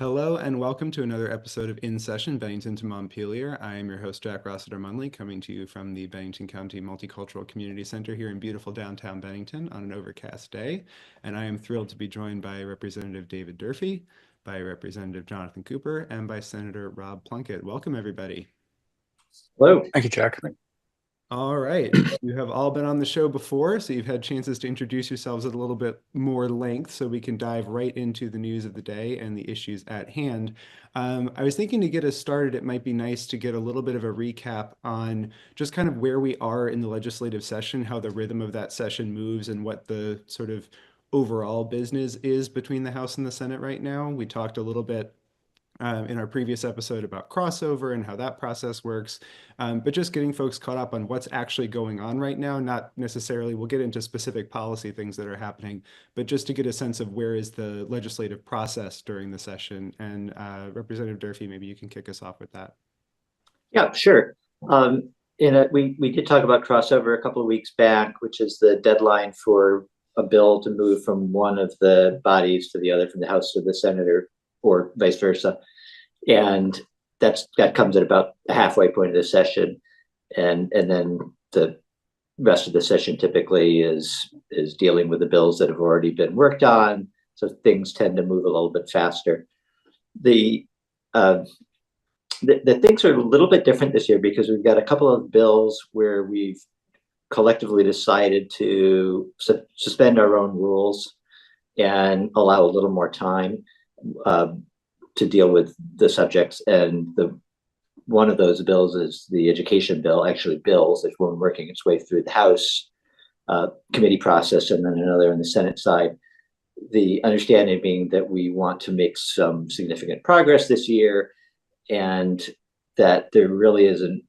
Hello and welcome to another episode of In Session, Bennington to Montpelier. I am your host, Jack Rossiter-Munley, coming to you from the Bennington County Multicultural Community Center here in beautiful downtown Bennington on an overcast day. And I am thrilled to be joined by Representative David Durfee, by Representative Jonathan Cooper, and by Senator Rob Plunkett. Welcome, everybody. Hello. Thank you, Jack. All right. You have all been on the show before, so you've had chances to introduce yourselves at a little bit more length so we can dive right into the news of the day and the issues at hand. I was thinking to get us started, it might be nice to get a little bit of a recap on just kind of where we are in the legislative session, how the rhythm of that session moves, and what the sort of overall business is between the House and the Senate right now. We talked a little bit in our previous episode about crossover and how that process works, but just getting folks caught up on what's actually going on right now, not necessarily, we'll get into specific policy things that are happening, but just to get a sense of where is the legislative process during the session. And Representative Durfee, maybe you can kick us off with that. Yeah, sure. We did talk about crossover a couple of weeks back, which is the deadline for a bill to move from one of the bodies to the other, from the House to the Senate, or vice versa. And that comes at about the halfway point of the session. And then the rest of the session typically is dealing with the bills that have already been worked on. So things tend to move a little bit faster. The things are a little bit different this year because we've got a couple of bills where we've collectively decided to suspend our own rules and allow a little more time to deal with the subjects. And one of those bills is the education bill, actually bills, that's one working its way through the House committee process, and then another on the Senate side. The understanding being that we want to make some significant progress this year, and that there really isn't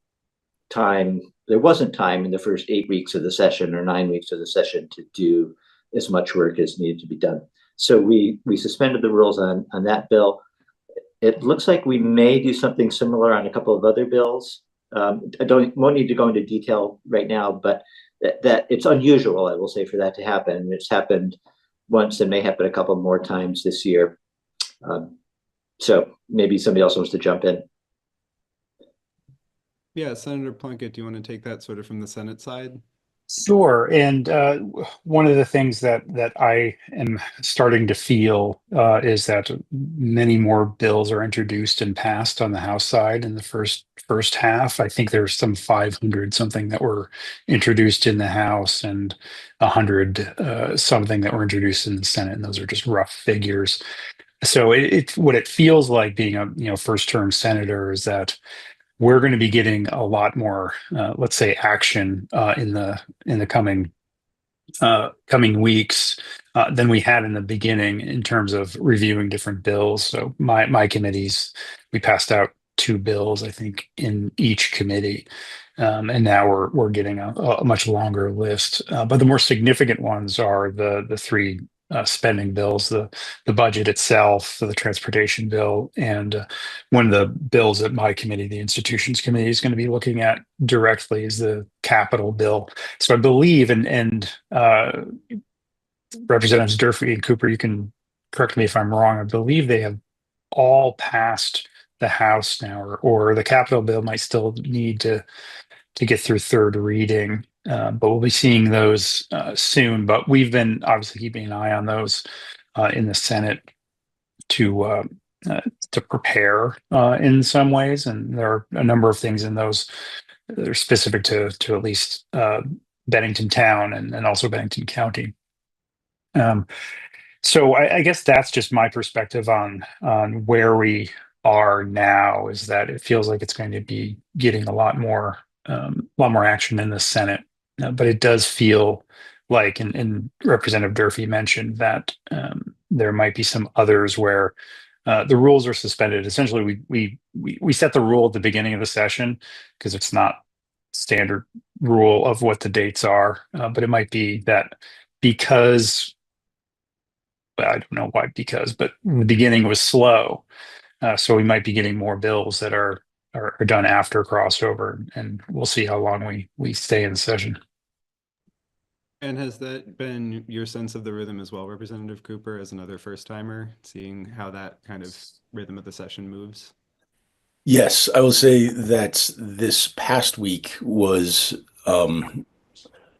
time, there wasn't time in the first 8 weeks of the session or 9 weeks of the session to do as much work as needed to be done. So we suspended the rules on that bill. It looks like we may do something similar on a couple of other bills. I won't need to go into detail right now, but that it's unusual, I will say, for that to happen. It's happened once and may happen a couple more times this year. So maybe somebody else wants to jump in. Yeah, Senator Plunkett, do you want to take that sort of from the Senate side? Sure. And one of the things that I am starting to feel is that many more bills are introduced and passed on the House side in the first half. I think there's some 500 something that were introduced in the House and 100 something that were introduced in the Senate, and those are just rough figures. So it's what it feels like being a first term senator is that we're going to be getting a lot more, let's say, action in the coming weeks than we had in the beginning in terms of reviewing different bills. So my committees, we passed out 2 bills, I think, in each committee, and now we're getting a much longer list. But the more significant ones are the 3 spending bills, the budget itself, the transportation bill, and one of the bills that my committee, the institutions committee, is going to be looking at directly is the capital bill. So I believe, and Representatives Durfee and Cooper, you can correct me if I'm wrong, I believe they have all passed the House now, or the capital bill might still need to get through third reading. But we'll be seeing those soon. But we've been obviously keeping an eye on those in the Senate to prepare in some ways, and there are a number of things in those that are specific to at least Bennington town and also Bennington County. So I guess that's just my perspective on where we are now. Is that it feels like it's going to be getting a lot more action in the Senate. But it does feel like, and Representative Durfee mentioned that there might be some others where the rules are suspended. Essentially, we set the rule at the beginning of the session because it's not standard rule of what the dates are. But it might be that because, I don't know why, but the beginning was slow. So we might be getting more bills that are done after crossover, and we'll see how long we stay in session. And has that been your sense of the rhythm as well, Representative Cooper, as another first timer, seeing how that kind of rhythm of the session moves? Yes, I will say that this past week was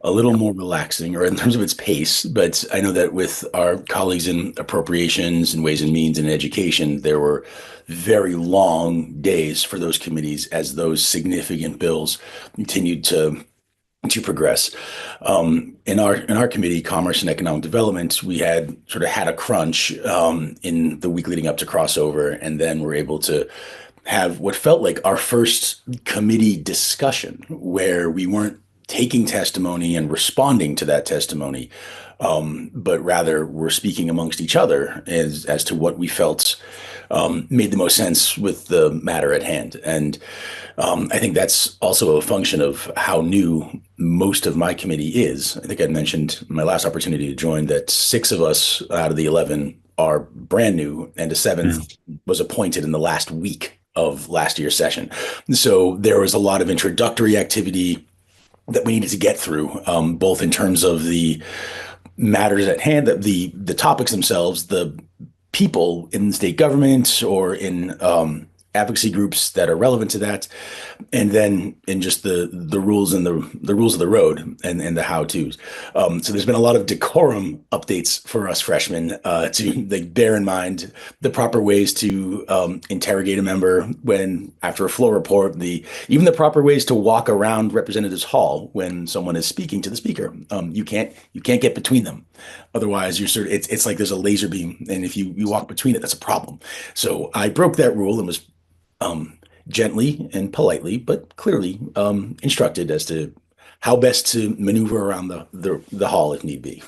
a little more relaxing, or in terms of its pace. But I know that with our colleagues in appropriations and ways and means and education, there were very long days for those committees as those significant bills continued to progress. In our committee, Commerce and Economic Development, we had sort of had a crunch in the week leading up to crossover, and then we're able to have what felt like our first committee discussion where we weren't taking testimony and responding to that testimony, but rather we're speaking amongst each other as to what we felt made the most sense with the matter at hand. And I think that's also a function of how new most of my committee is. I think I'd mentioned in my last opportunity to join that 6 of us out of the 11 are brand new, and a 7th was appointed in the last week of last year's session. So there was a lot of introductory activity that we needed to get through, both in terms of the matters at hand, that the topics themselves, the people in state government or in advocacy groups that are relevant to that, and then in just the rules and the rules of the road and the how tos. So there's been a lot of decorum updates for us freshmen to like bear in mind the proper ways to interrogate a member when after a floor report, even the proper ways to walk around Representatives Hall when someone is speaking to the speaker. You can't get between them. Otherwise, you're sort of it's like there's a laser beam, and if you walk between it, that's a problem. So I broke that rule and was gently and politely, but clearly instructed as to how best to maneuver around the hall if need be.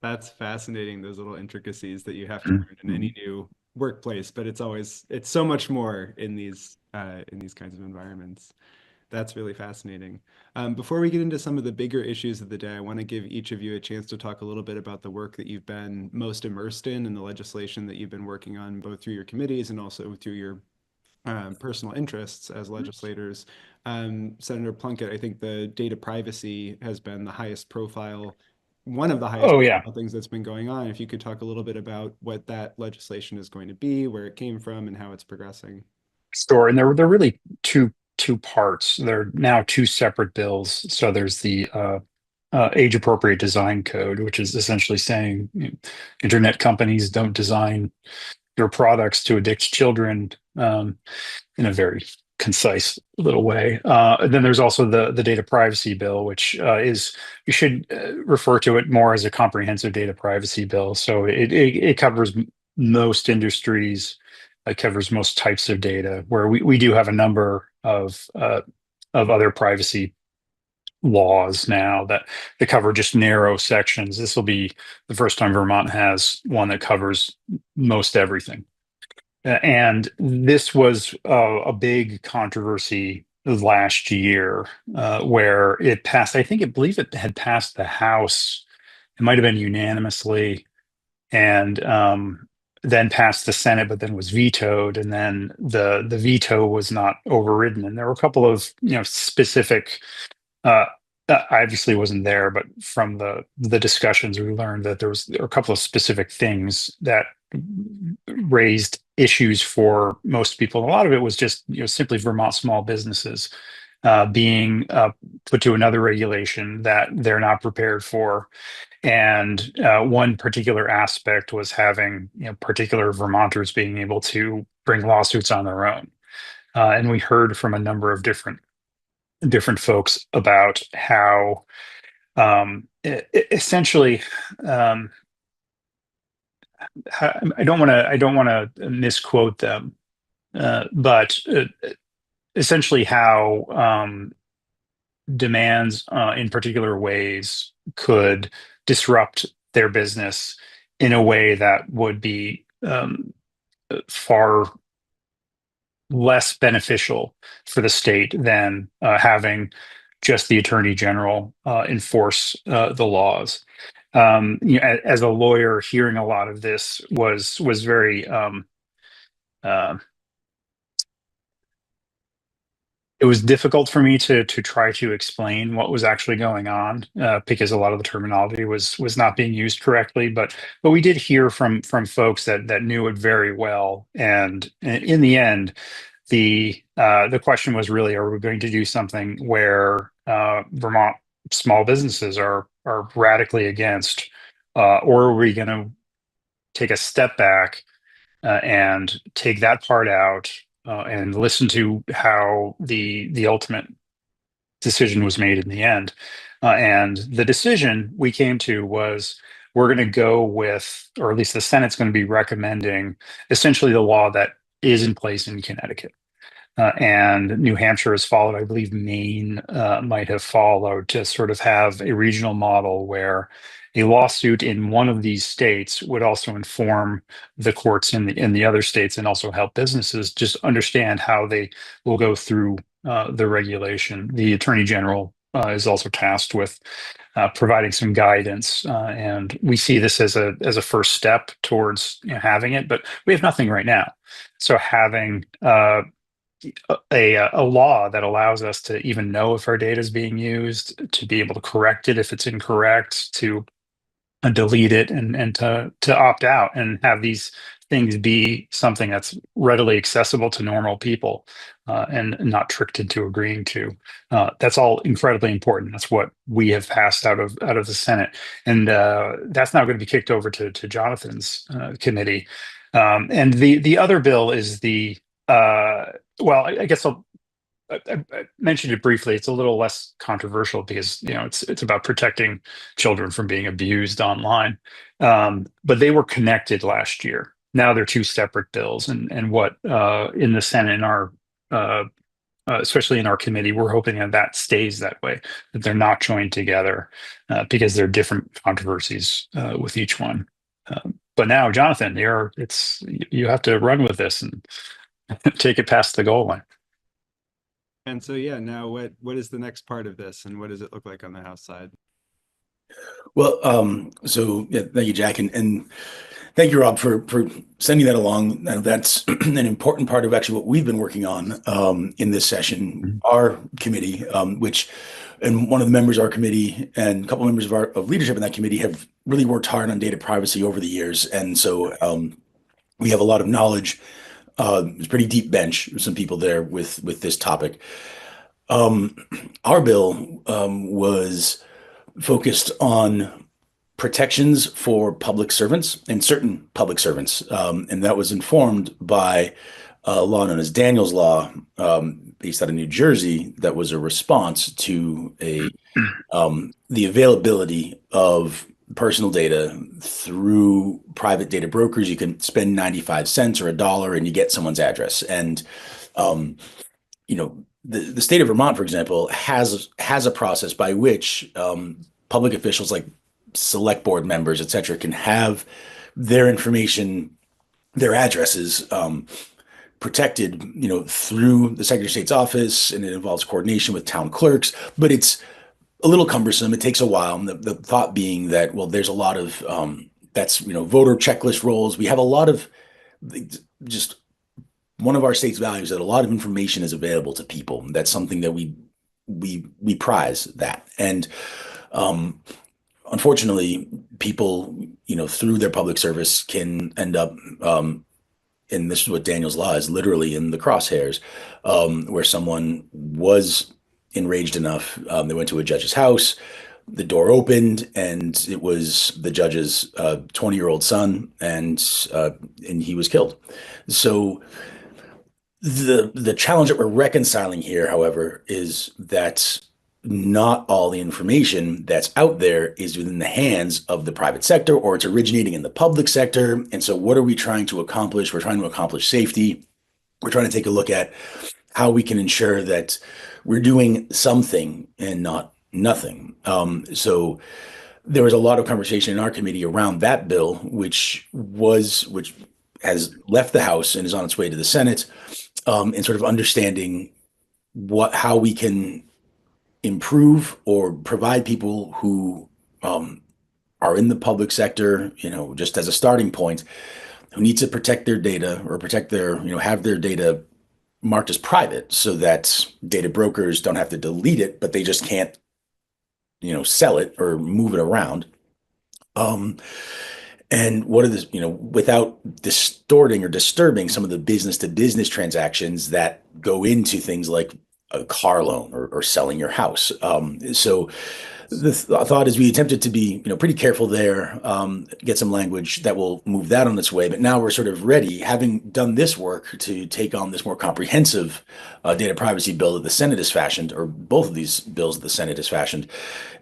That's fascinating, those little intricacies that you have to learn in any new workplace, but it's so much more in these kinds of environments. That's really fascinating. Before we get into some of the bigger issues of the day, I want to give each of you a chance to talk a little bit about the work that you've been most immersed in and the legislation that you've been working on, both through your committees and also through your personal interests as legislators. Senator Plunkett, I think the data privacy has been the highest profile, one of the highest Oh yeah, profile things that's been going on. If you could talk a little bit about what that legislation is going to be, where it came from, and how it's progressing. sure. And they're really two parts. They're now two separate bills. So there's the age appropriate design code, which is essentially saying internet companies don't design your products to addict children in a very concise little way. And then there's also the data privacy bill, which is you should refer to it more as a comprehensive data privacy bill. So it covers most industries, it covers most types of data. Where we do have a number of other privacy laws now that cover just narrow sections. This will be the first time Vermont has one that covers most everything. And this was a big controversy last year where it passed. I believe it had passed the House. It might have been unanimously, and then passed the Senate, but then was vetoed. And then the veto was not overridden. And there were a couple of specific. Uh, I obviously wasn't there, but from the discussions, we learned that there were a couple of specific things that raised issues for most people. A lot of it was just simply Vermont small businesses being put to another regulation that they're not prepared for. And one particular aspect was having particular Vermonters being able to bring lawsuits on their own. And we heard from a number of different folks about how essentially I don't want to misquote them, but essentially how demands in particular ways could disrupt their business in a way that would be far less beneficial for the state than having just the attorney general enforce the laws. As a lawyer, hearing a lot of this was very uh, it was difficult for me to try to explain what was actually going on because a lot of the terminology was not being used correctly. But we did hear from folks that knew it very well, and in the end, the question was really, are we going to do something where Vermont small businesses are radically against, or are we going to take a step back and take that part out and listen to how the ultimate decision was made in the end. And the decision we came to was we're going to go with, or at least the Senate's going to be recommending essentially the law that is in place in Connecticut. And New Hampshire has followed. I believe Maine might have followed to sort of have a regional model where a lawsuit in one of these states would also inform the courts in the other states and also help businesses just understand how they will go through the regulation. The Attorney General is also tasked with providing some guidance, and we see this as a first step towards having it, but we have nothing right now. So having a law that allows us to even know if our data is being used, to be able to correct it if it's incorrect, to delete it, and to opt out and have these things be something that's readily accessible to normal people and not tricked into agreeing to. That's all incredibly important. That's what we have passed out of the Senate, and that's now going to be kicked over to Jonathan's committee. And the other bill is the well, I guess I mentioned it briefly. It's a little less controversial because it's about protecting children from being abused online. But they were connected last year. Now they're two separate bills, and what in the Senate, in our especially in our committee, we're hoping that stays that way, that they're not joined together because there are different controversies with each one. But now, Jonathan, you have to run with this and take it past the goal line. And so, yeah, now what is the next part of this, and what does it look like on the House side? Well, so yeah, thank you, Jack, and thank you, Rob, for sending that along. That's an important part of actually what we've been working on in this session. Our committee, and one of the members of our committee and a couple of members of leadership in that committee have really worked hard on data privacy over the years, and so we have a lot of knowledge. It's a pretty deep bench, some people there with this topic. Our bill was focused on protections for public servants and certain public servants, and that was informed by a law known as Daniel's Law, based out of New Jersey, that was a response to the availability of personal data through private data brokers. You can spend 95 cents or $1 and you get someone's address. And the state of Vermont, for example, has a process by which public officials like select board members, et cetera, can have their information, their addresses protected, through the Secretary of State's office, and it involves coordination with town clerks, but it's a little cumbersome. It takes a while. And the thought being that, well, there's a lot of voter checklist rolls. We have a lot of just one of our state's values that a lot of information is available to people. That's something that we prize that. And unfortunately, people, through their public service can end up, and this is what Daniel's Law is, literally in the crosshairs, where someone was enraged enough. They went to a judge's house, the door opened, and it was the judge's 20-year-old son, and he was killed. So the challenge that we're reconciling here, however, is that not all the information that's out there is within the hands of the private sector, or it's originating in the public sector. And so what are we trying to accomplish? We're trying to accomplish safety. We're trying to take a look at how we can ensure that we're doing something and not nothing. So there was a lot of conversation in our committee around that bill, which has left the House and is on its way to the Senate, and sort of understanding how we can improve or provide people who are in the public sector, just as a starting point, who need to protect their data or protect their, have their data marked as private so that data brokers don't have to delete it, but they just can't, sell it or move it around. And what are the, without distorting or disturbing some of the business to business transactions that go into things like a car loan or selling your house. So the thought is we attempted to be, pretty careful there, get some language that will move that on its way. But now we're sort of ready, having done this work, to take on this more comprehensive data privacy bill that the Senate has fashioned, or both of these bills that the Senate has fashioned.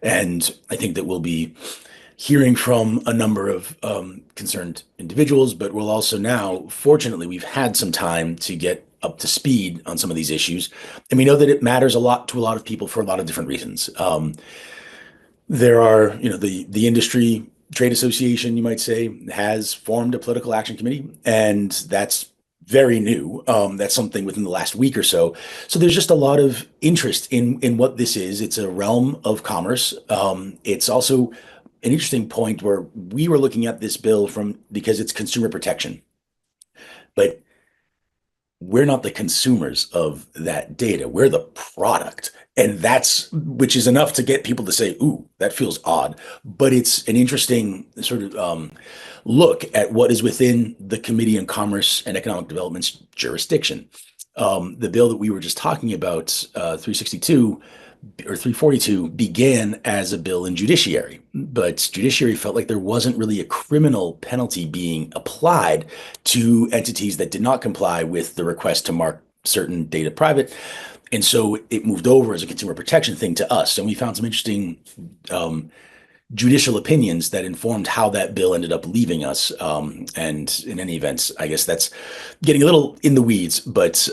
And I think that we'll be hearing from a number of concerned individuals, but we'll also now, fortunately, we've had some time to get up to speed on some of these issues. And we know that it matters a lot to a lot of people for a lot of different reasons. There are, the industry trade association, you might say, has formed a political action committee, and that's very new. That's something within the last week or so. So there's just a lot of interest in what this is. It's a realm of commerce. It's also an interesting point where we were looking at this bill because it's consumer protection, but we're not the consumers of that data. We're the product. And which is enough to get people to say, ooh, that feels odd. But it's an interesting sort of look at what is within the Committee on Commerce and Economic Development's jurisdiction. The bill that we were just talking about, 362 or 342, began as a bill in judiciary, but judiciary felt like there wasn't really a criminal penalty being applied to entities that did not comply with the request to mark certain data private. And so it moved over as a consumer protection thing to us. And we found some interesting judicial opinions that informed how that bill ended up leaving us. And in any event, I guess that's getting a little in the weeds, but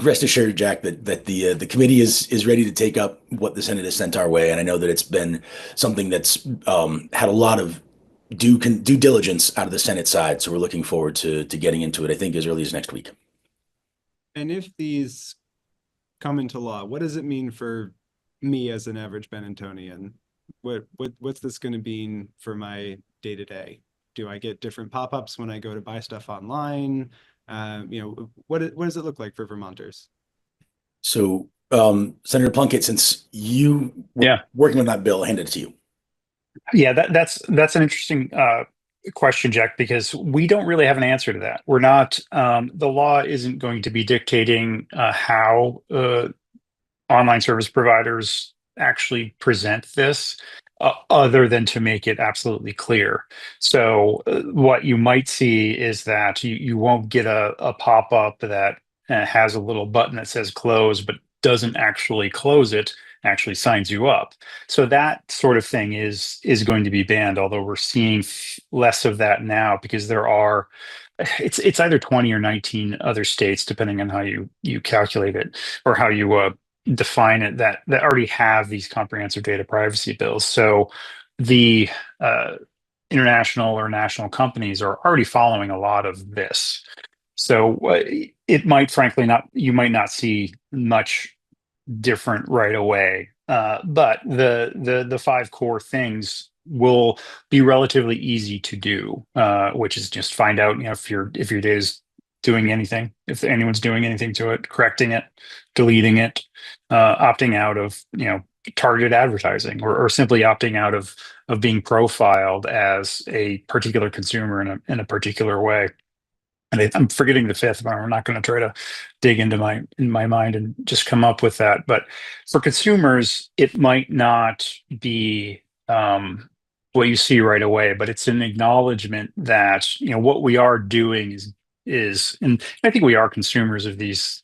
rest assured, Jack, that the committee is ready to take up what the Senate has sent our way. And I know that it's been something that's had a lot of due diligence out of the Senate side. So we're looking forward to getting into it, I think, as early as next week. And if these come into law, what does it mean for me as an average Benningtonian? What's this going to mean for my day-to-day? Do I get different pop-ups when I go to buy stuff online? What does it look like for Vermonters? So, Senator Plunkett, since you were working on that bill, I handed it to you. Yeah, that's an interesting question, Jack, because we don't really have an answer to that. We're not, the law isn't going to be dictating how online service providers actually present this, other than to make it absolutely clear. So what you might see is that you won't get a pop-up that has a little button that says close, but doesn't actually close it, actually signs you up. So that sort of thing is going to be banned, although we're seeing less of that now because there are, it's either 20 or 19 other states, depending on how you calculate it or how you define it, that already have these comprehensive data privacy bills. So the international or national companies are already following a lot of this. So it might, frankly, you might not see much different right away. But the five core things will be relatively easy to do, which is just find out, if your data is doing anything, if anyone's doing anything to it, correcting it, deleting it, opting out of targeted advertising, or simply opting out of being profiled as a particular consumer in a particular way. And I'm forgetting the fifth, but I'm not going to try to dig into my mind and just come up with that. But for consumers, it might not be what you see right away, but it's an acknowledgement that what we are doing is, and I think we are consumers of these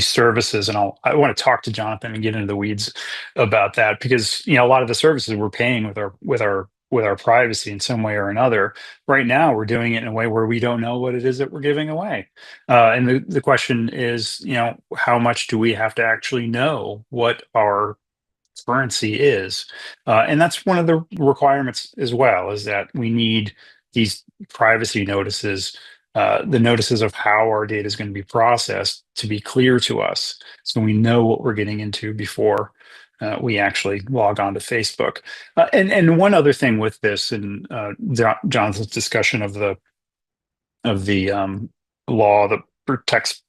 services, and I want to talk to Jonathan and get into the weeds about that, because a lot of the services we're paying with our privacy in some way or another. Right now, we're doing it in a way where we don't know what it is that we're giving away, and the question is, how much do we have to actually know what our currency is, and that's one of the requirements as well, is that we need these privacy notices, the notices of how our data is going to be processed, to be clear to us, so we know what we're getting into before we actually log on to Facebook. And one other thing with this, and Jonathan's discussion of the law, protects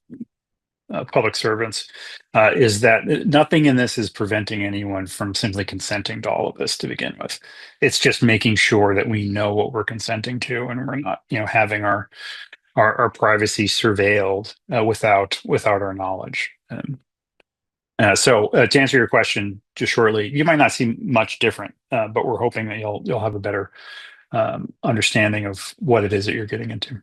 public servants, is that nothing in this is preventing anyone from simply consenting to all of this to begin with. It's just making sure that we know what we're consenting to, and we're not, having our privacy surveilled without our knowledge. So to answer your question, just shortly, you might not see much different, but we're hoping that you'll have a better understanding of what it is that you're getting into.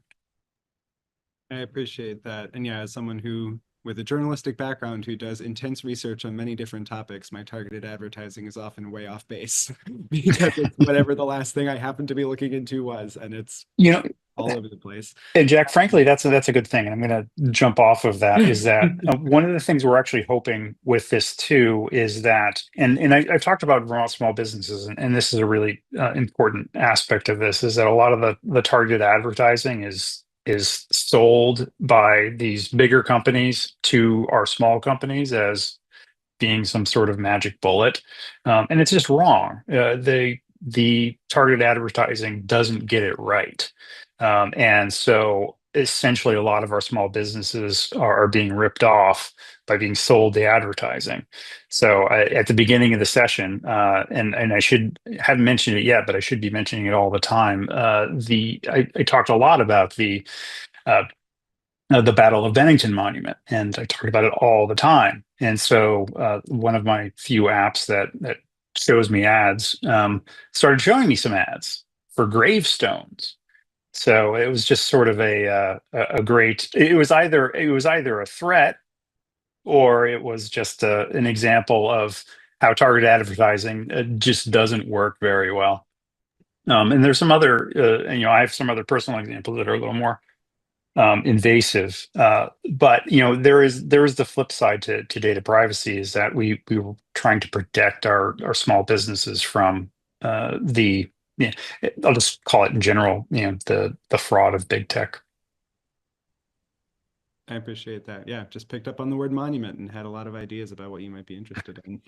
I appreciate that. And yeah, as someone who, with a journalistic background, who does intense research on many different topics, my targeted advertising is often way off base because it's whatever the last thing I happen to be looking into was, and it's all over the place. And Jack, frankly, that's a good thing. And I'm going to jump off of that. Is that one of the things we're actually hoping with this too is that, and I've talked about Vermont small businesses, and this is a really important aspect of this, is that a lot of the targeted advertising is sold by these bigger companies to our small companies as being some sort of magic bullet, and it's just wrong. The targeted advertising doesn't get it right, and so essentially a lot of our small businesses are being ripped off by being sold the advertising. So at the beginning of the session, and I haven't mentioned it yet, but I should be mentioning it all the time. I talked a lot about the Battle of Bennington Monument, and I talk about it all the time. And so one of my few apps that shows me ads started showing me some ads for gravestones. So it was just sort of a great. It was either a threat, or it was just an example of how targeted advertising just doesn't work very well. And there's some other, I have some other personal examples that are a little more invasive. But there is the flip side to data privacy, is that we were trying to protect our small businesses from I'll just call it in general, the fraud of big tech. I appreciate that. Yeah, just picked up on the word monument and had a lot of ideas about what you might be interested in.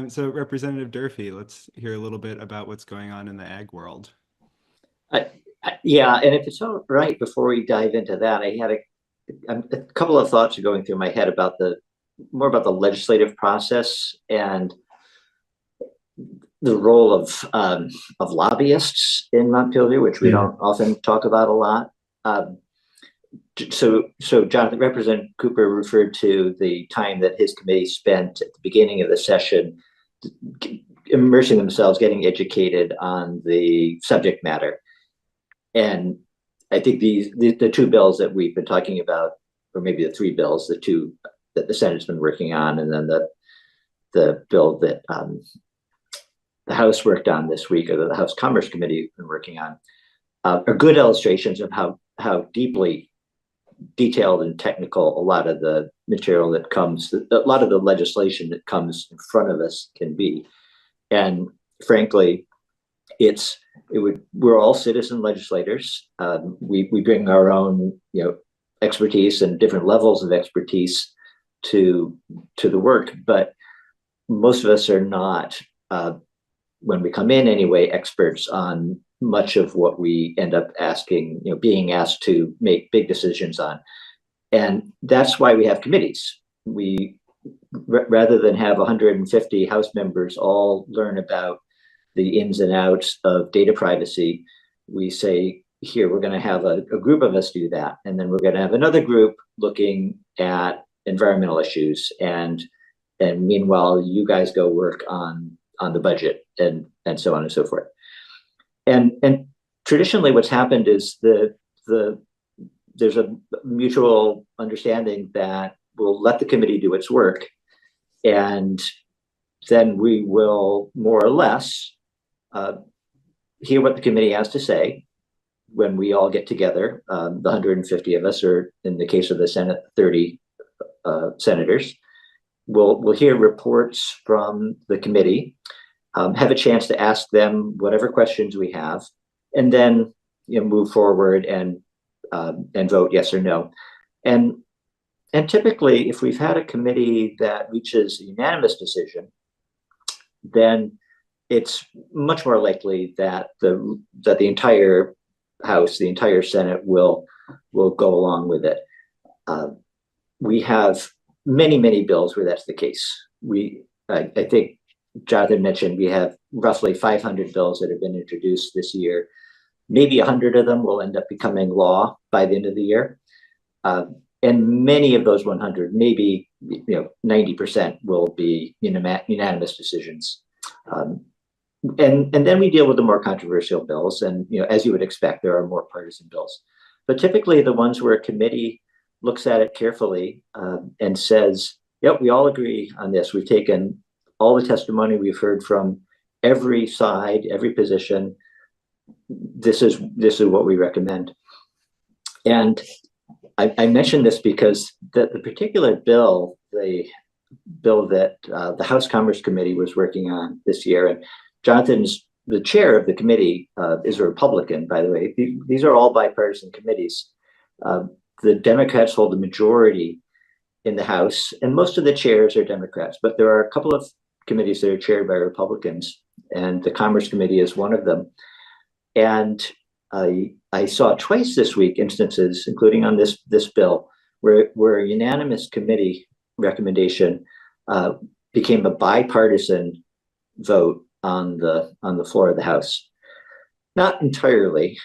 So Representative Durfee, let's hear a little bit about what's going on in the ag world. Yeah, and if it's all right, before we dive into that, I had a couple of thoughts are going through my head about more about the legislative process and the role of lobbyists in Montpelier, which we don't often talk about a lot. So Jonathan, Representative Cooper referred to the time that his committee spent at the beginning of the session immersing themselves, getting educated on the subject matter. And I think the two bills that we've been talking about, or maybe the three bills, the two that the Senate's been working on, and then the bill that the House worked on this week, or the House Commerce Committee has been working on, are good illustrations of how deeply detailed and technical a lot of the material that comes, a lot of the legislation that comes in front of us can be. And frankly, we're all citizen legislators. We bring our own, expertise and different levels of expertise to the work, but most of us are not, when we come in anyway, experts on much of what we end up being asked to make big decisions on. And that's why we have committees. Rather than have 150 House members all learn about the ins and outs of data privacy, we say, here, we're going to have a group of us do that. And then we're going to have another group looking at environmental issues. And meanwhile, you guys go work on the budget and so on and so forth. And traditionally what's happened is there's a mutual understanding that we'll let the committee do its work, and then we will more or less hear what the committee has to say when we all get together, the 150 of us, or in the case of the Senate, 30 senators. We'll hear reports from the committee, have a chance to ask them whatever questions we have, and then move forward and vote yes or no. And typically, if we've had a committee that reaches a unanimous decision, then it's much more likely that the entire House, the entire Senate will will go along with it. We have many bills where that's the case. I think Jonathan mentioned we have roughly 500 bills that have been introduced this year. Maybe 100 of them will end up becoming law by the end of the year. And many of those 100, maybe 90% will be unanimous decisions. And then we deal with the more controversial bills. And as you would expect, there are more partisan bills. But typically the ones where a committee looks at it carefully and says, yep, we all agree on this. We've taken all the testimony we've heard from every side, every position. This is what we recommend. And I mentioned this because the particular bill, the bill that the House Commerce Committee was working on this year, and Jonathan's the chair of the committee is a Republican, by the way. These are all bipartisan committees. The Democrats hold the majority in the House, and most of the chairs are Democrats, but there are a couple of committees that are chaired by Republicans, and the Commerce Committee is one of them. And I saw twice this week instances, including on this bill, where a unanimous committee recommendation became a bipartisan vote on the floor of the House. Not entirely.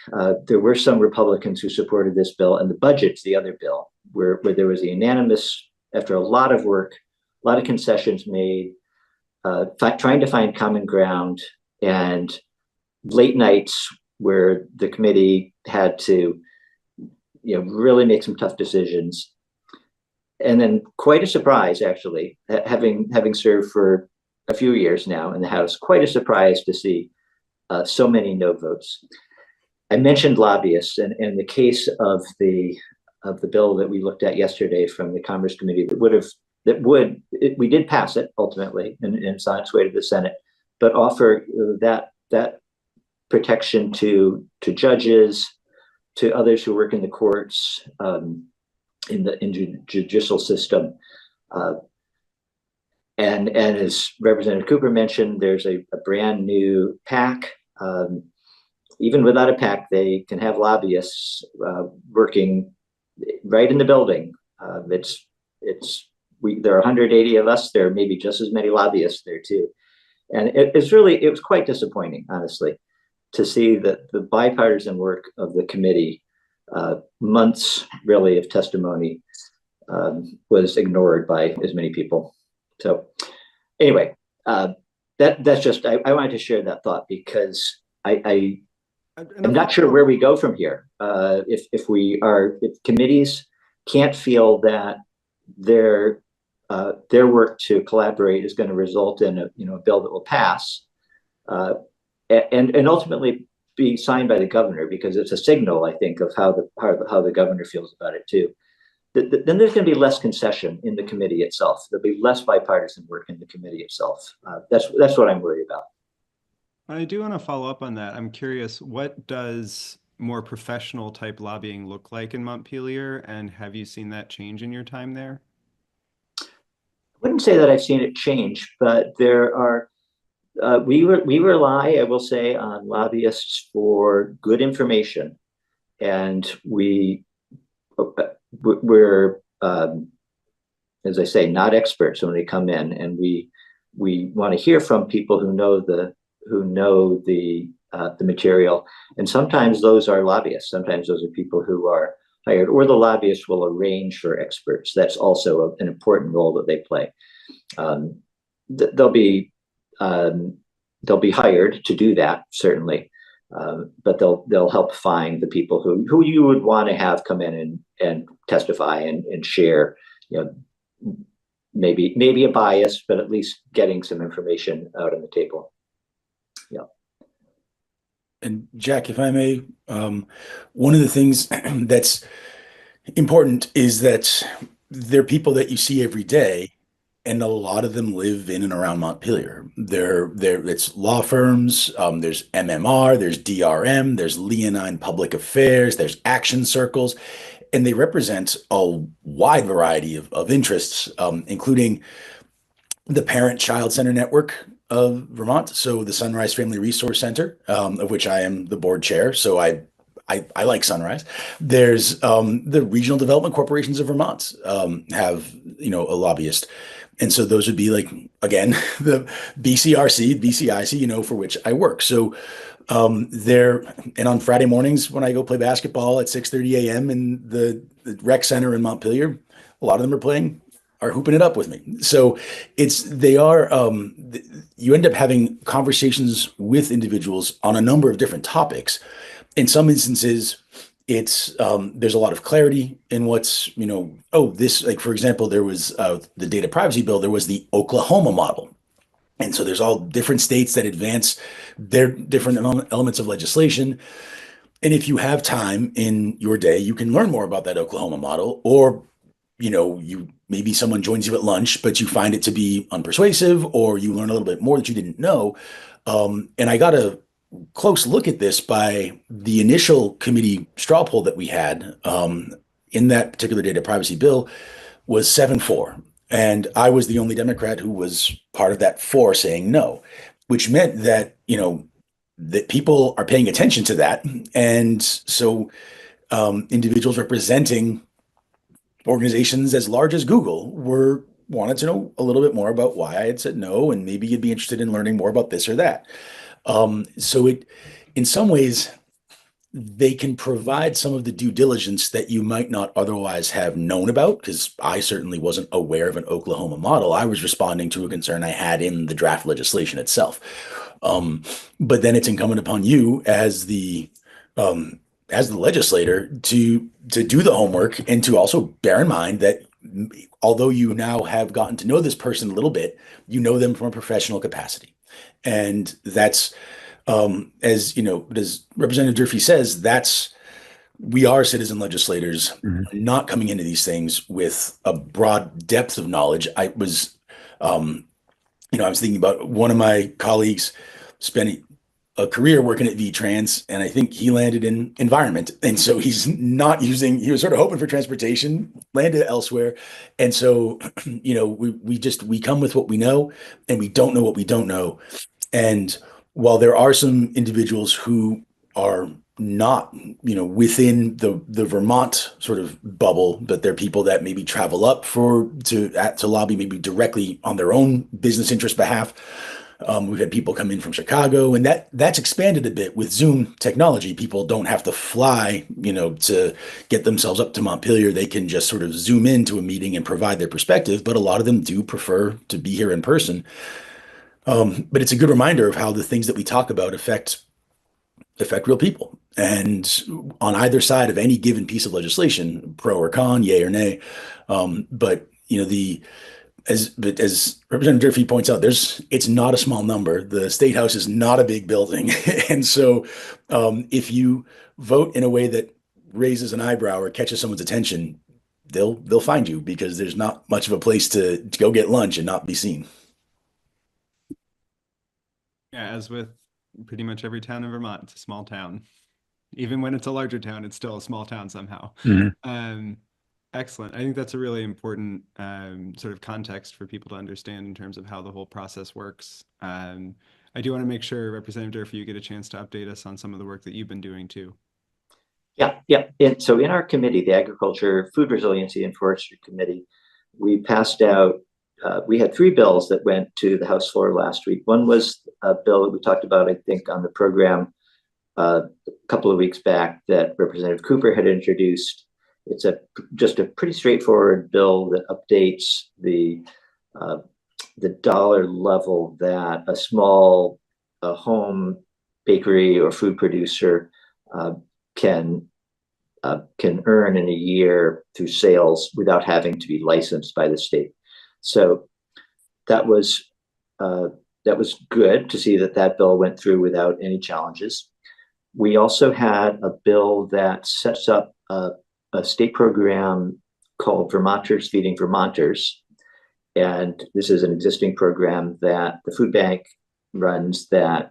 There were some Republicans who supported this bill, and the budget's the other bill, where there was a unanimous, after a lot of work, a lot of concessions made, trying to find common ground, and late nights where the committee had to really make some tough decisions. And then quite a surprise, actually, having served for a few years now in the House, quite a surprise to see so many no votes. I mentioned lobbyists, and in the case of the bill that we looked at yesterday from the Commerce Committee, we did pass it ultimately, and it's on its way to the Senate, but offer that protection to judges, to others who work in the courts, in the judicial system. And as Representative Cooper mentioned, there's a brand new PAC. Even without a PAC, they can have lobbyists working right in the building. There are 180 of us. There are maybe just as many lobbyists there too. And it was quite disappointing, honestly, to see that the bipartisan work of the committee, months really of testimony, was ignored by as many people. So anyway, that's just, I wanted to share that thought because I'm not sure where we go from here. If committees can't feel that their work to collaborate is going to result in a bill that will pass, and ultimately be signed by the governor, because it's a signal, I think, of how the governor feels about it too. Then there's going to be less concession in the committee itself. There'll be less bipartisan work in the committee itself. That's what I'm worried about. I do want to follow up on that. I'm curious, what does more professional type lobbying look like in Montpelier, and have you seen that change in your time there? I wouldn't say that I've seen it change, but there are. We rely, I will say, on lobbyists for good information, and we're as I say, not experts when they come in, and we want to hear from people who know the material, and sometimes those are lobbyists. Sometimes those are people who are hired, or the lobbyists will arrange for experts. That's also an important role that they play. They'll be hired to do that, certainly, but they'll help find the people who you would want to have come in and testify and share, maybe a bias, but at least getting some information out on the table. Yeah. And Jack, if I may, one of the things that's important is that they're people that you see every day, and a lot of them live in and around Montpelier. It's law firms, there's MMR, there's DRM, there's Leonine Public Affairs, there's action circles, and they represent a wide variety of interests, including the Parent Child Center Network of Vermont. So the Sunrise Family Resource Center, of which I am the board chair. So I I like Sunrise. There's the Regional Development Corporations of Vermont have, a lobbyist. And so those would be like, again, the BCRC, BCIC, for which I work. So there, and on Friday mornings when I go play basketball at 6:30 a.m. in the rec center in Montpelier, a lot of them are hooping it up with me. So you end up having conversations with individuals on a number of different topics. In some instances, there's a lot of clarity in what's, this, like, for example, there was the data privacy bill, there was the Oklahoma model. And so there's all different states that advance their different elements of legislation. And if you have time in your day, you can learn more about that Oklahoma model, or, maybe someone joins you at lunch, but you find it to be unpersuasive, or you learn a little bit more that you didn't know. And I got a close look at this by the initial committee straw poll that we had in that particular data privacy bill was 7-4. And I was the only Democrat who was part of that 4 saying no, which meant that, that people are paying attention to that. And so individuals representing organizations as large as Google wanted to know a little bit more about why I had said no, and maybe you'd be interested in learning more about this or that. So in some ways, they can provide some of the due diligence that you might not otherwise have known about, because I certainly wasn't aware of an Oklahoma model. I was responding to a concern I had in the draft legislation itself. But then it's incumbent upon you as the legislator to do the homework, and to also bear in mind that although you now have gotten to know this person a little bit, you know them from a professional capacity. And that's, as Representative Durfee says, we are citizen legislators, not coming into these things with a broad depth of knowledge. I was thinking about one of my colleagues spending a career working at VTrans, and I think he landed in environment. And so he was sort of hoping for transportation, landed elsewhere. And so, we come with what we know, and we don't know what we don't know. And while there are some individuals who are not, within the Vermont sort of bubble, but they're people that maybe travel up to lobby maybe directly on their own business interest behalf. We've had people come in from Chicago, and that's expanded a bit with Zoom technology. People don't have to fly, to get themselves up to Montpelier. They can just sort of Zoom into a meeting and provide their perspective, but a lot of them do prefer to be here in person. But it's a good reminder of how the things that we talk about affect real people. And on either side of any given piece of legislation, pro or con, yay or nay. But as Representative Durfee points out, it's not a small number. The State House is not a big building. And so if you vote in a way that raises an eyebrow or catches someone's attention, they'll find you, because there's not much of a place to go get lunch and not be seen. Yeah, as with pretty much every town in Vermont, it's a small town. Even when it's a larger town, it's still a small town somehow. Excellent. I think that's a really important sort of context for people to understand in terms of how the whole process works. I do want to make sure, Representative Durfee, you get a chance to update us on some of the work that you've been doing too. Yeah. And so in our committee, the Agriculture, Food Resiliency, and Forestry Committee, we passed out, we had 3 bills that went to the House floor last week. One was a bill that we talked about, I think, on the program a couple of weeks back that Representative Cooper had introduced. It's just a pretty straightforward bill that updates the dollar level that a small home bakery or food producer can earn in a year through sales without having to be licensed by the state. So that was good to see that bill went through without any challenges. We also had a bill that sets up a state program called Vermonters Feeding Vermonters. And this is an existing program that the food bank runs that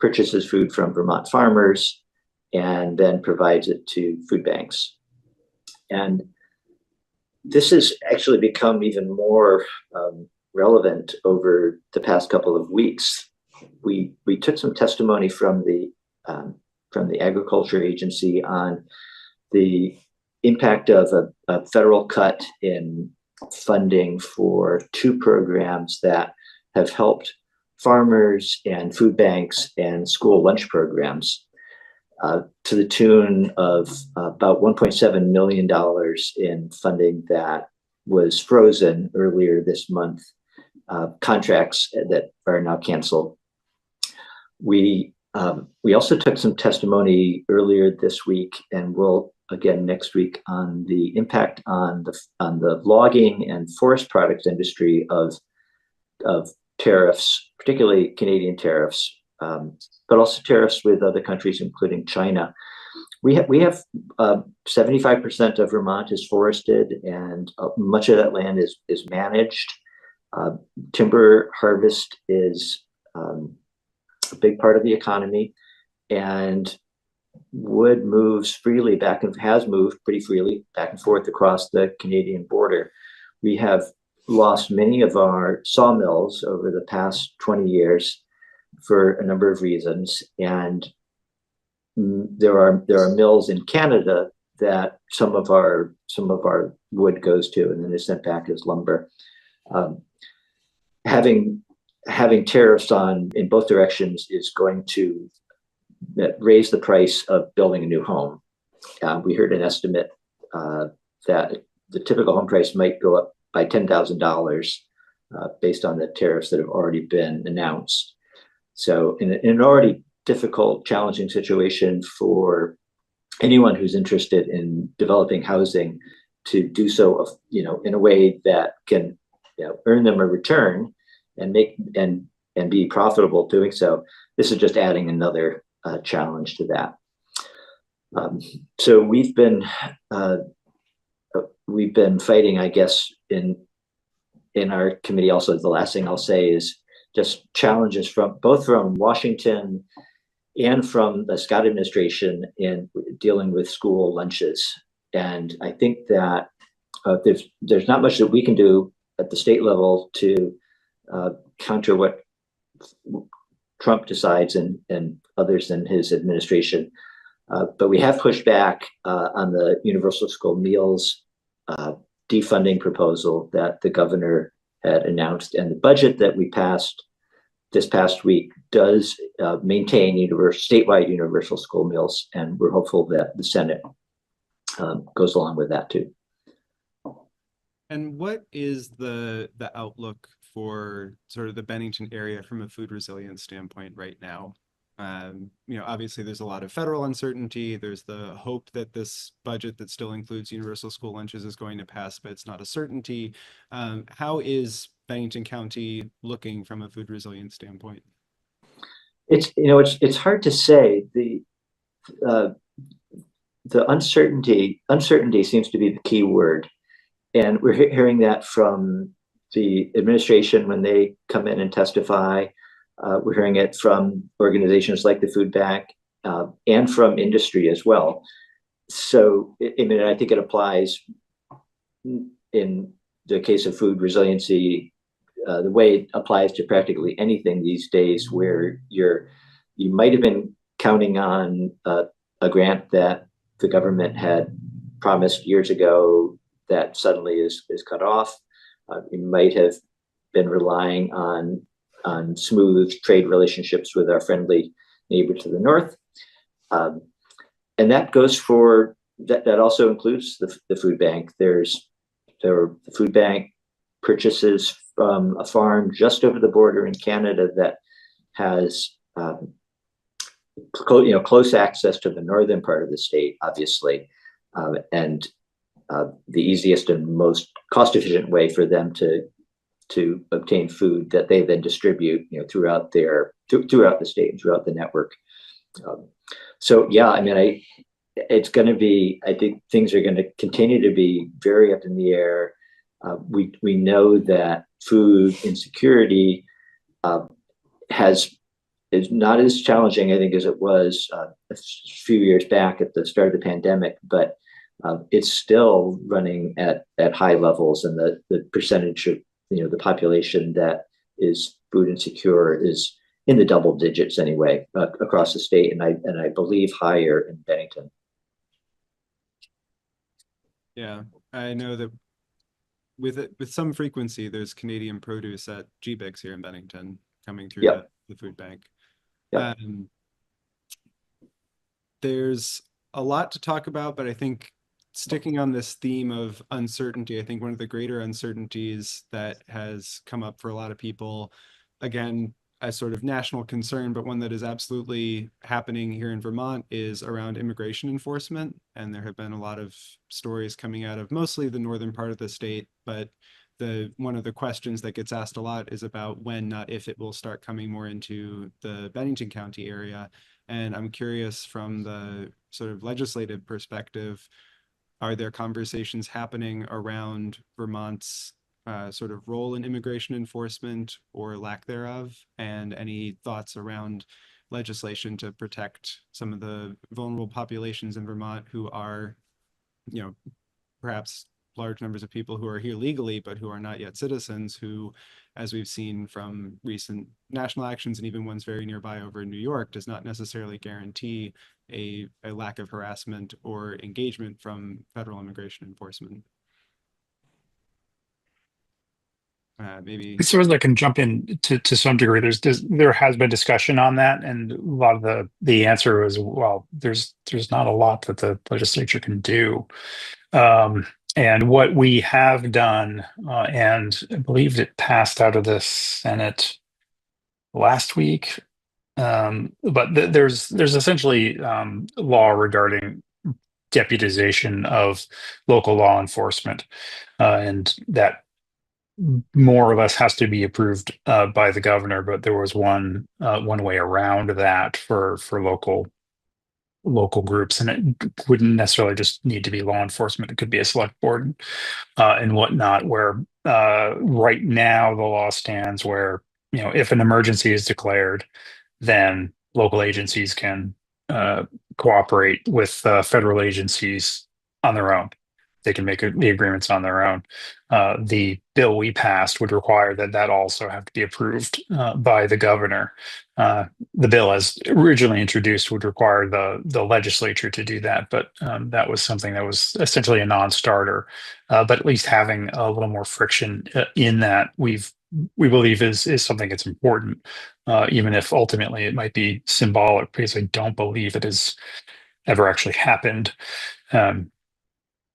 purchases food from Vermont farmers and then provides it to food banks. And this has actually become even more relevant over the past couple of weeks. We took some testimony from the from the Agriculture Agency on the impact of a federal cut in funding for two programs that have helped farmers and food banks and school lunch programs to the tune of about $1.7 million in funding that was frozen earlier this month, contracts that are now canceled. We also took some testimony earlier this week, and will again next week, on the impact on the logging and forest products industry of tariffs, particularly Canadian tariffs, but also tariffs with other countries, including China. We have 75% of Vermont is forested, and much of that land is managed. Timber harvest is a big part of the economy, and wood moves freely back and has moved pretty freely back and forth across the Canadian border. We have lost many of our sawmills over the past 20 years for a number of reasons, and there are mills in Canada that some of our wood goes to, and then is sent back as lumber. Having tariffs on in both directions is going to raise the price of building a new home. We heard an estimate that the typical home price might go up by $10,000 based on the tariffs that have already been announced. So in an already difficult, challenging situation for anyone who's interested in developing housing, to do so, in a way that can, earn them a return and be profitable doing so, this is just adding another challenge to that. So we've been fighting, I guess, in our committee. Also, the last thing I'll say is just challenges from both from Washington and from the Scott administration in dealing with school lunches. And I think that there's not much that we can do at the state level to counter what Trump decides and others in his administration. But we have pushed back on the universal school meals defunding proposal that the governor had announced. And the budget that we passed this past week does maintain statewide universal school meals. And we're hopeful that the Senate goes along with that too. And what is the outlook for sort of the Bennington area from a food resilience standpoint right now? Obviously there's a lot of federal uncertainty. There's the hope that this budget that still includes universal school lunches is going to pass, but it's not a certainty. How is Bennington County looking from a food resilience standpoint? It's hard to say. The uncertainty seems to be the key word. And we're hearing that from the administration when they come in and testify. We're hearing it from organizations like the Food Bank and from industry as well. So, I think it applies in the case of food resiliency, the way it applies to practically anything these days, where you might have been counting on a grant that the government had promised years ago that suddenly is cut off. You might have been relying on smooth trade relationships with our friendly neighbor to the north. And that goes for, that also includes the food bank. The food bank purchases from a farm just over the border in Canada that has close access to the northern part of the state, obviously, and the easiest and most cost-efficient way for them to obtain food that they then distribute, throughout the state and throughout the network. So yeah, it's going to be, I think things are going to continue to be very up in the air. We know that food insecurity is not as challenging, I think, as it was a few years back at the start of the pandemic, but it's still running at high levels, and the percentage of the population that is food insecure is in the double digits anyway, across the state, and I believe higher in Bennington. Yeah, I know that with some frequency, there's Canadian produce at GBIX here in Bennington coming through Yep. the food bank. Yep. There's a lot to talk about, but I think sticking on this theme of uncertainty, I think one of the greater uncertainties that has come up for a lot of people, again, a sort of national concern, but one that is absolutely happening here in Vermont, is around immigration enforcement. And there have been a lot of stories coming out of mostly the northern part of the state, but one of the questions that gets asked a lot is about when, not if, it will start coming more into the Bennington County area. And I'm curious, from the sort of legislative perspective, are there conversations happening around Vermont's sort of role in immigration enforcement or lack thereof? And any thoughts around legislation to protect some of the vulnerable populations in Vermont who are, perhaps large numbers of people who are here legally, but who are not yet citizens, who, as we've seen from recent national actions and even ones very nearby over in New York, does not necessarily guarantee a lack of harassment or engagement from federal immigration enforcement. Maybe. I suppose I can jump in to some degree. There has been discussion on that, and a lot of the answer is, well, there's not a lot that the legislature can do. And what we have done, and I believe it passed out of the Senate last week. But there's essentially law regarding deputization of local law enforcement, and that more or less has to be approved by the governor. But there was one way around that for local groups, and it wouldn't necessarily just need to be law enforcement. It could be a select board and whatnot, where right now the law stands where, if an emergency is declared, then local agencies can cooperate with federal agencies on their own. They can make the agreements on their own. The bill we passed would require that also have to be approved by the governor. The bill, as originally introduced, would require the legislature to do that, but that was something that was essentially a non-starter. But at least having a little more friction in that, we believe is something that's important, even if ultimately it might be symbolic, because I don't believe it has ever actually happened.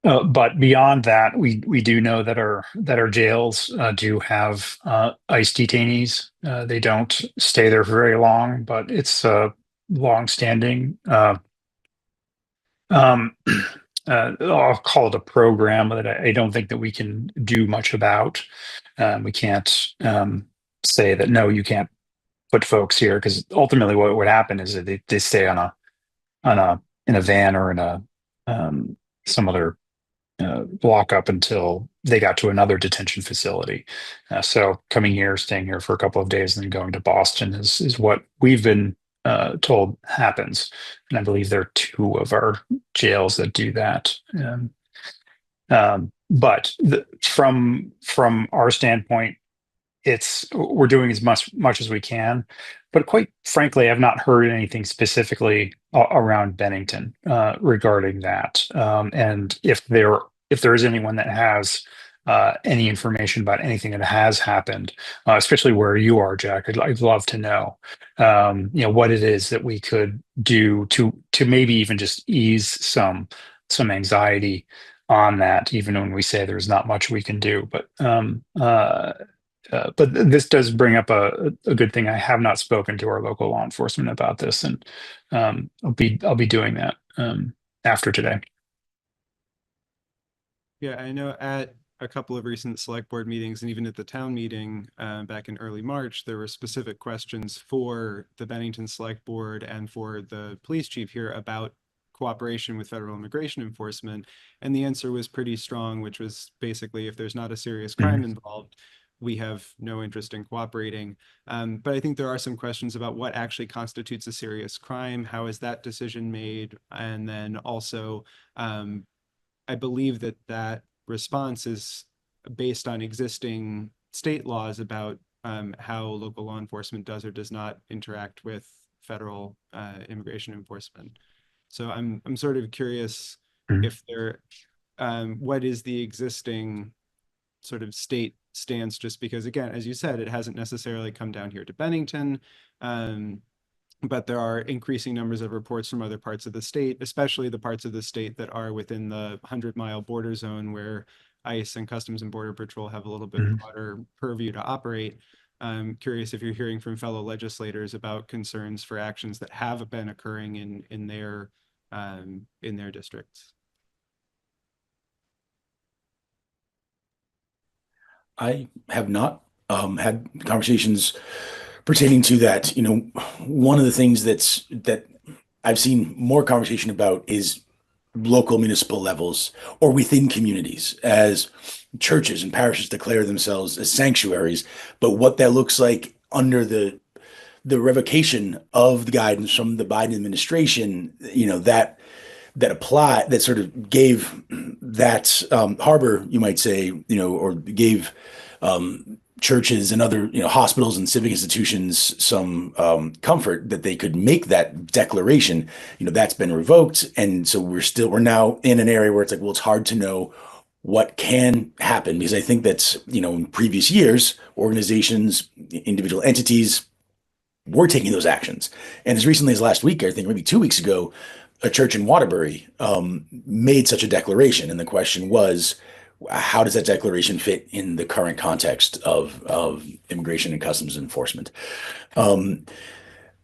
But beyond that, we do know that our jails do have ICE detainees. They don't stay there for very long, but it's a long-standing. Um, I'll call it a program that I don't think that we can do much about. We can't say that no, you can't put folks here, because ultimately what would happen is that they stay in a van or in a some other block up until they got to another detention facility. So coming here, staying here for a couple of days, and then going to Boston is what we've been told happens. And I believe there are two of our jails that do that. But from our standpoint, we're doing as much as we can, but quite frankly, I've not heard anything specifically around Bennington regarding that. And if there is anyone that has any information about anything that has happened, especially where you are, Jack, I'd love to know, what it is that we could do to maybe even just ease some anxiety on that, even when we say there's not much we can do. But this does bring up a good thing. I have not spoken to our local law enforcement about this, and I'll be doing that after today. Yeah, I know at a couple of recent select board meetings, and even at the town meeting back in early March, there were specific questions for the Bennington Select Board and for the police chief here about cooperation with federal immigration enforcement. And the answer was pretty strong, which was basically, if there's not a serious crime involved, we have no interest in cooperating. But I think there are some questions about what actually constitutes a serious crime. How is that decision made? And then also, I believe that response is based on existing state laws about how local law enforcement does or does not interact with federal immigration enforcement. So I'm sort of curious Mhm. if there, what is the existing sort of state stance, just because, again, as you said, it hasn't necessarily come down here to Bennington. But there are increasing numbers of reports from other parts of the state, especially the parts of the state that are within the 100-mile border zone where ICE and Customs and Border Patrol have a little bit Mhm. broader purview to operate. I'm curious if you're hearing from fellow legislators about concerns for actions that have been occurring in their districts. I have not had conversations pertaining to that. One of the things that I've seen more conversation about is local municipal levels or within communities as churches and parishes declare themselves as sanctuaries. But what that looks like under the revocation of the guidance from the Biden administration, that sort of gave that harbor, you might say, or gave churches and other hospitals and civic institutions some comfort that they could make that declaration. That's been revoked, and so we're now in an area where it's like, well, it's hard to know what can happen, because I think that's in previous years, organizations, individual entities were taking those actions. And as recently as last week, I think maybe 2 weeks ago, a church in Waterbury made such a declaration. And the question was, how does that declaration fit in the current context of immigration and customs enforcement? Um,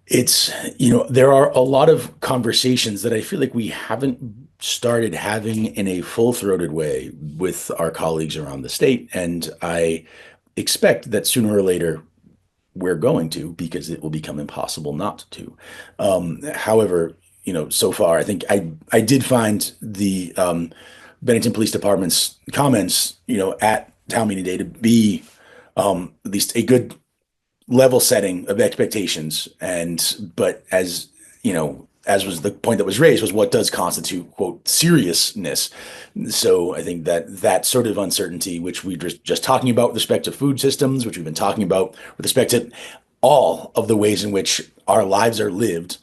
there are a lot of conversations that I feel like we haven't started having in a full-throated way with our colleagues around the state. And I expect that sooner or later we're going to, because it will become impossible not to. However, so far, I think I did find the Bennington Police Department's comments, at town meeting day to be at least a good level setting of expectations. But as was the point that was raised, was what does constitute, quote, seriousness. So I think that sort of uncertainty, which we just talking about with respect to food systems, which we've been talking about with respect to all of the ways in which our lives are lived,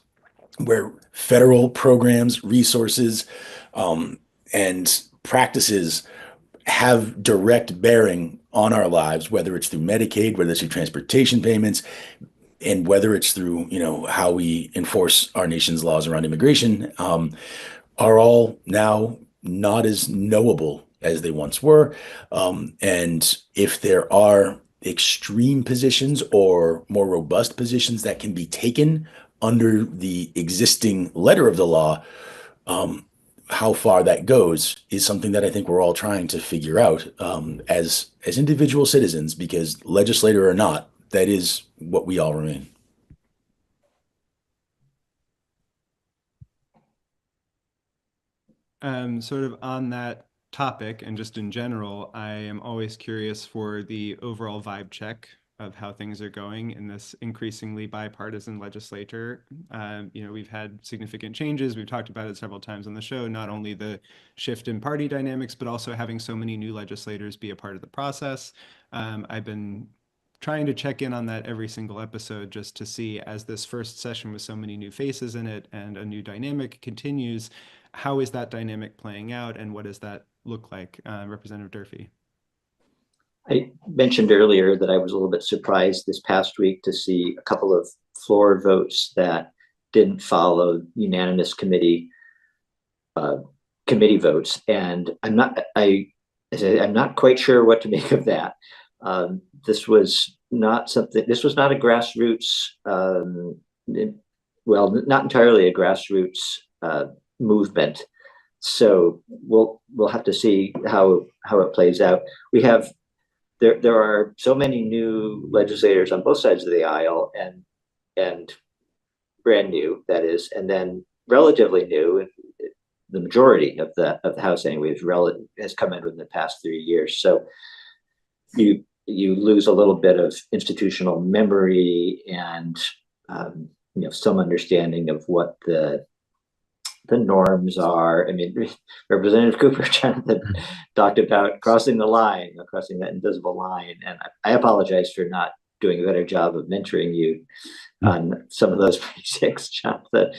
where federal programs, resources, and practices have direct bearing on our lives, whether it's through Medicaid, whether it's through transportation payments, and whether it's through how we enforce our nation's laws around immigration, are all now not as knowable as they once were. And if there are extreme positions or more robust positions that can be taken under the existing letter of the law, how far that goes is something that I think we're all trying to figure out as individual citizens, because legislator or not, that is what we all remain. Sort of on that topic and just in general, I am always curious for the overall vibe check of how things are going in this increasingly bipartisan legislature. We've had significant changes. We've talked about it several times on the show, not only the shift in party dynamics, but also having so many new legislators be a part of the process. I've been trying to check in on that every single episode just to see, as this first session with so many new faces in it and a new dynamic continues, how is that dynamic playing out and what does that look like? Representative Durfee. I mentioned earlier that I was a little bit surprised this past week to see a couple of floor votes that didn't follow unanimous committee votes, and I'm not quite sure what to make of that. This was not a grassroots, not entirely a grassroots movement. So we'll have to see how it plays out. There are so many new legislators on both sides of the aisle, and brand new, that is, and then relatively new. The majority of the House anyway has come in within the past 3 years. So you lose a little bit of institutional memory and some understanding of what the norms are. I mean, Representative Cooper Jonathan talked about crossing that invisible line, and I apologize for not doing a better job of mentoring you on some of those basics, Jonathan.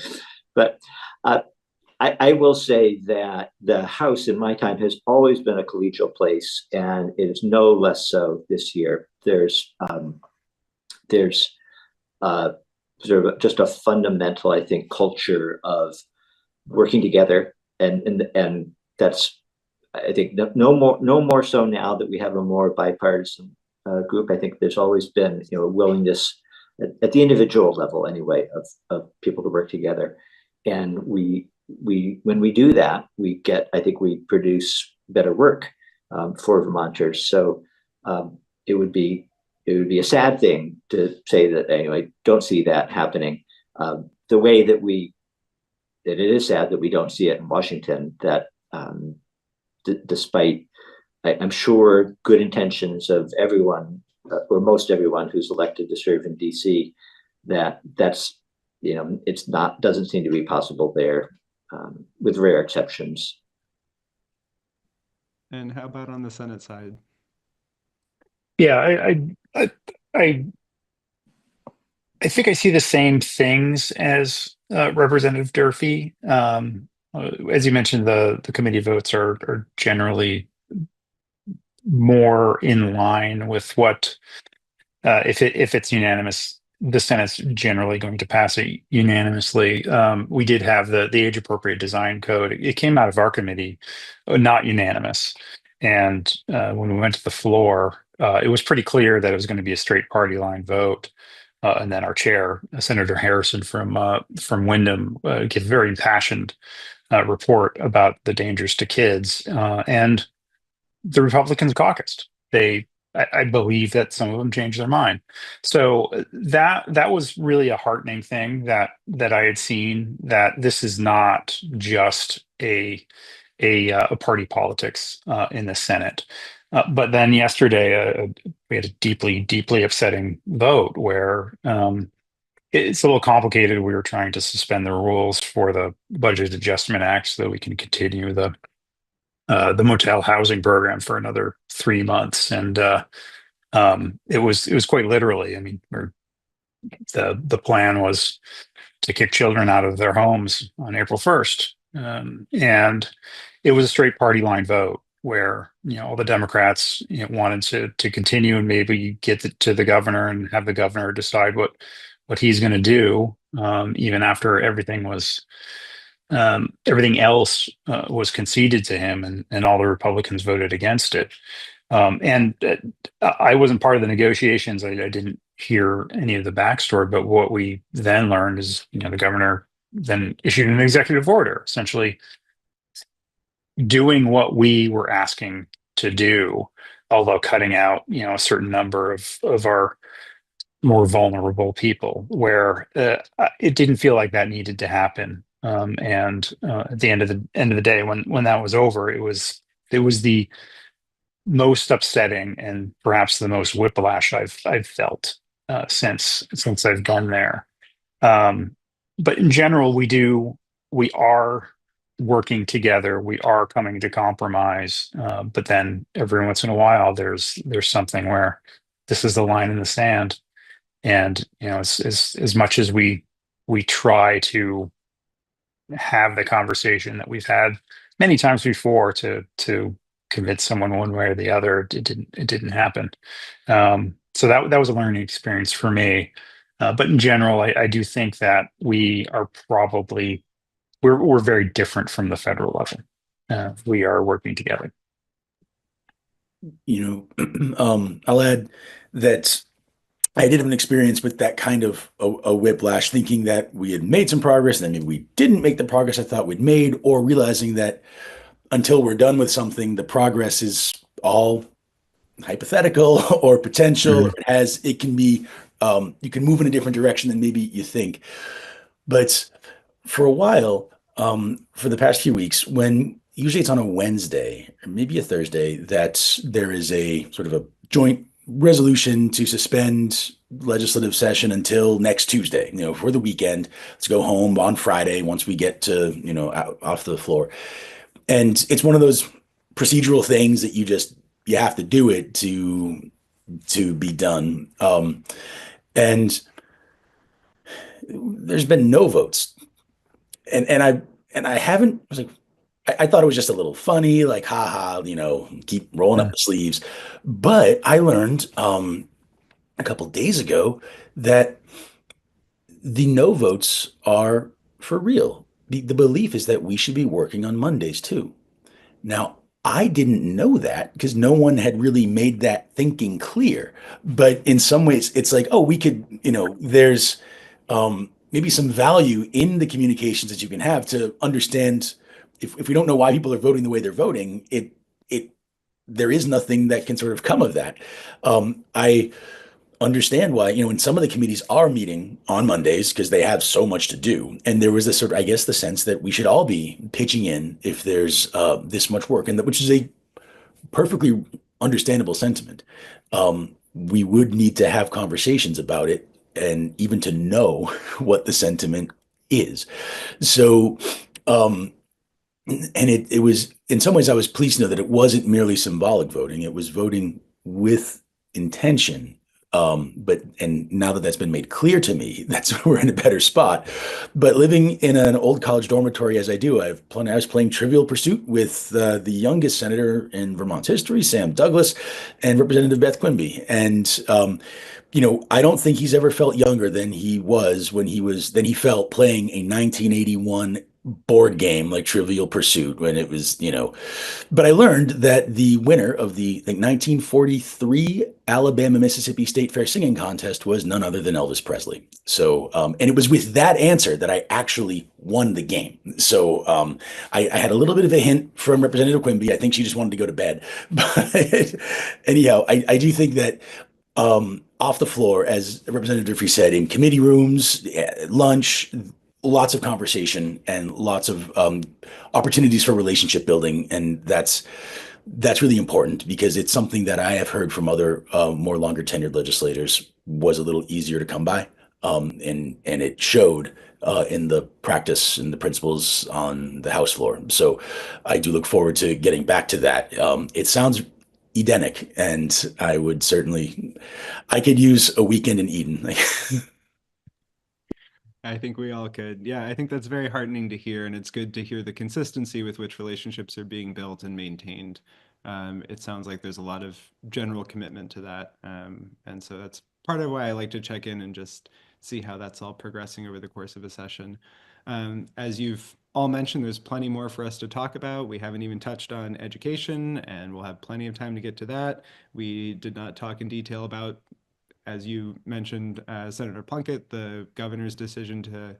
But I will say that the House in my time has always been a collegial place, and it is no less so this year. There's sort of just a fundamental, I think, culture of working together, and that's, I think, no more so now that we have a more bipartisan group. I think there's always been, a willingness at the individual level anyway of people to work together, and when we do that, I think we produce better work for Vermonters. So it would be a sad thing to say that, anyway, don't see that happening. The way that it is sad that we don't see it in Washington, that despite, I'm sure, good intentions of everyone, or most everyone who's elected to serve in DC, that's doesn't seem to be possible there, with rare exceptions. And how about on the Senate side? Yeah, I think I see the same things as Representative Durfee. As you mentioned, the committee votes are generally more in line with what, if it's unanimous, the Senate's generally going to pass it unanimously. We did have the age appropriate design code. It came out of our committee, not unanimous. And when we went to the floor, it was pretty clear that it was going to be a straight party line vote. And then our chair, Senator Harrison from Windham, gave a very impassioned report about the dangers to kids. And the Republicans caucused. I believe that some of them changed their mind. So that was really a heartening thing that I had seen, that this is not just a party politics in the Senate. But then yesterday, we had a deeply upsetting vote where it's a little complicated. We were trying to suspend the rules for the Budget Adjustment Act so that we can continue the motel housing program for another 3 months, and it was quite literally. I mean, the plan was to kick children out of their homes on April 1st, and it was a straight party line vote where all the Democrats wanted to continue and maybe get to the governor and have the governor decide what he's going to do, even after everything else was conceded to him, and all the Republicans voted against it. And I wasn't part of the negotiations. I didn't hear any of the backstory, but what we then learned is, the governor then issued an executive order, essentially doing what we were asking to do, although cutting out, a certain number of our more vulnerable people, where it didn't feel like that needed to happen. And at the end of the day, when that was over, it was the most upsetting and perhaps the most whiplash I've felt since I've done there. But in general, we are working together. We are coming to compromise. But then every once in a while, there's something where this is the line in the sand. And as much as we try to have the conversation that we've had many times before to convince someone one way or the other, it didn't happen. So that was a learning experience for me. But in general, I do think that we are we're very different from the federal level. We are working together. I'll add that I did have an experience with that kind of a whiplash, thinking that we had made some progress, and then maybe we didn't make the progress I thought we'd made, or realizing that until we're done with something, the progress is all hypothetical or potential. Mm-hmm. It can be, you can move in a different direction than maybe you think. But for a while, for the past few weeks, when usually it's on a Wednesday or maybe a Thursday, that there is a sort of a joint resolution to suspend legislative session until next Tuesday, for the weekend. Let's go home on Friday once we get to, off the floor. And it's one of those procedural things that you have to do it to to be done. And there's been no votes. And I haven't, I was like, I thought it was just a little funny, like, haha, keep rolling up Yeah. the sleeves. But I learned a couple days ago that the no votes are for real. The belief is that we should be working on Mondays too. Now, I didn't know that because no one had really made that thinking clear. But in some ways, it's like, oh, we could, there's maybe some value in the communications that you can have to understand if we don't know why people are voting the way they're voting, it there is nothing that can sort of come of that. I understand why, and some of the committees are meeting on Mondays because they have so much to do. And there was this sort of, I guess, the sense that we should all be pitching in if there's this much work, and which is a perfectly understandable sentiment. We would need to have conversations about it and even to know what the sentiment is. So, and it was in some ways I was pleased to know that it wasn't merely symbolic voting; it was voting with intention. But and now that that's been made clear to me, that's we're in a better spot. But living in an old college dormitory as I do, I was playing Trivial Pursuit with the youngest senator in Vermont's history, Sam Douglas, and Representative Beth Quimby, and I don't think he's ever felt younger than he felt playing a 1981 board game like Trivial Pursuit when it was, but I learned that the winner of the, I think, 1943 Alabama Mississippi State Fair singing contest was none other than Elvis Presley. So, and it was with that answer that I actually won the game. So, I had a little bit of a hint from Representative Quimby. I think she just wanted to go to bed. But anyhow, I do think that off the floor, as Representative Durfee said, in committee rooms, lunch, lots of conversation and lots of opportunities for relationship building, and that's really important because it's something that I have heard from other more longer tenured legislators was a little easier to come by, and it showed in the practice and the principles on the House floor. So I do look forward to getting back to that. It sounds Edenic, and I could use a weekend in Eden. I think we all could. Yeah, I think that's very heartening to hear, and it's good to hear the consistency with which relationships are being built and maintained. It sounds like there's a lot of general commitment to that. And so that's part of why I like to check in and just see how that's all progressing over the course of a session. As you've all mentioned, there's plenty more for us to talk about. We haven't even touched on education, and we'll have plenty of time to get to that. We did not talk in detail about, as you mentioned, Senator Plunkett, the governor's decision to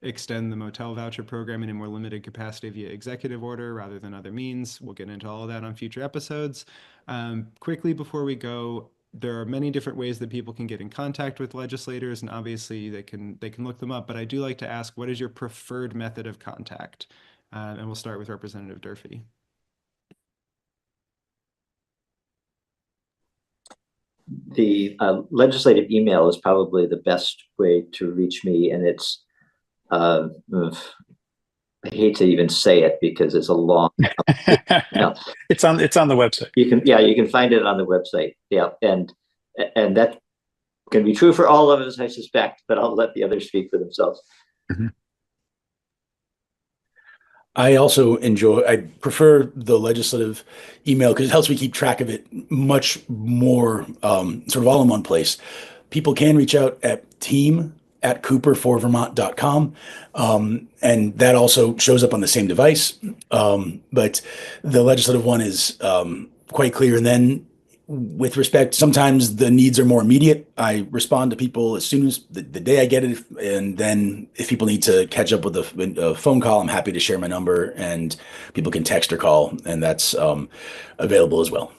extend the motel voucher program in a more limited capacity via executive order rather than other means. We'll get into all of that on future episodes. Quickly before we go, there are many different ways that people can get in contact with legislators, and obviously they can look them up. But I do like to ask, what is your preferred method of contact? And we'll start with Representative Durfee. The legislative email is probably the best way to reach me, and it's I hate to even say it because it's a long. No, It's on the website. you can find it on the website. Yeah, and that can be true for all of us, I suspect, but I'll let the others speak for themselves. Mm-hmm. I prefer the legislative email because it helps me keep track of it much more, sort of all in one place. People can reach out at team@cooperforvermont.com. And that also shows up on the same device. But the legislative one is quite clear. And then with respect, sometimes the needs are more immediate. I respond to people as soon as the day I get it. And then if people need to catch up with a phone call, I'm happy to share my number, and people can text or call, and that's available as well.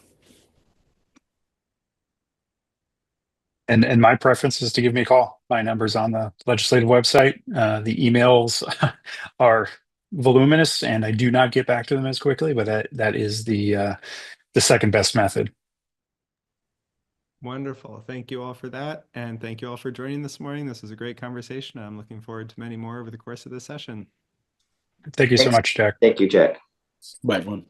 And my preference is to give me a call. My number's on the legislative website. The emails are voluminous, and I do not get back to them as quickly, but that is the second best method. Wonderful. Thank you all for that. And thank you all for joining this morning. This was a great conversation. I'm looking forward to many more over the course of this session. Thank you so Thanks. much, Jack. Thank you, Jack. Bye, everyone.